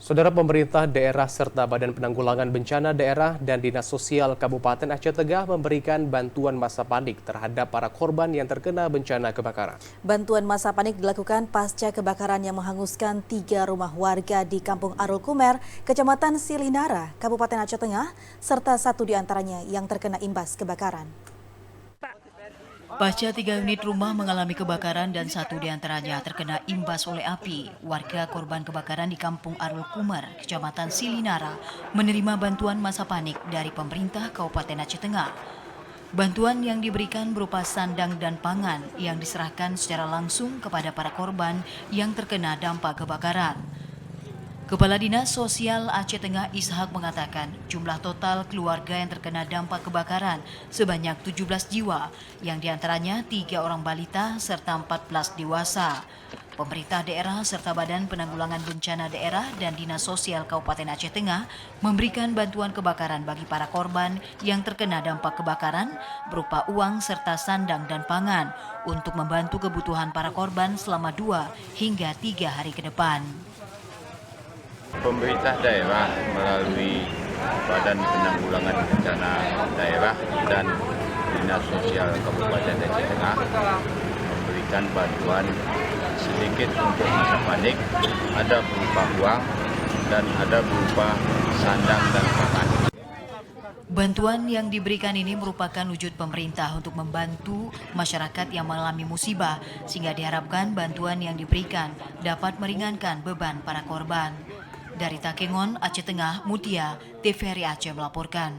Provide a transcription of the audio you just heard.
Saudara pemerintah daerah serta Badan Penanggulangan Bencana Daerah dan Dinas Sosial Kabupaten Aceh Tengah memberikan bantuan masa panik terhadap para korban yang terkena bencana kebakaran. Bantuan masa panik dilakukan pasca kebakaran yang menghanguskan 3 rumah warga di Kampung Arul Kumer, Kecamatan Silinara, Kabupaten Aceh Tengah, serta 1 diantaranya yang terkena imbas kebakaran. Pasca 3 unit rumah mengalami kebakaran dan 1 diantaranya terkena imbas oleh api, warga korban kebakaran di Kampung Arul Kumer, Kecamatan Silinara, menerima bantuan masa panik dari pemerintah Kabupaten Aceh Tengah. Bantuan yang diberikan berupa sandang dan pangan yang diserahkan secara langsung kepada para korban yang terkena dampak kebakaran. Kepala Dinas Sosial Aceh Tengah Ishak mengatakan jumlah total keluarga yang terkena dampak kebakaran sebanyak 17 jiwa, yang diantaranya 3 orang balita serta 14 dewasa. Pemerintah daerah serta Badan Penanggulangan Bencana Daerah dan Dinas Sosial Kabupaten Aceh Tengah memberikan bantuan kebakaran bagi para korban yang terkena dampak kebakaran berupa uang serta sandang dan pangan untuk membantu kebutuhan para korban selama 2 hingga 3 hari ke depan. Pemerintah daerah melalui Badan Penanggulangan Bencana Daerah dan Dinas Sosial Kabupaten Aceh Tengah memberikan bantuan sedikit untuk masa panik, ada berupa uang dan ada berupa sandang dan pangan. Bantuan yang diberikan ini merupakan wujud pemerintah untuk membantu masyarakat yang mengalami musibah, sehingga diharapkan bantuan yang diberikan dapat meringankan beban para korban. Dari Takengon, Aceh Tengah, Mutia, TVRI Aceh melaporkan.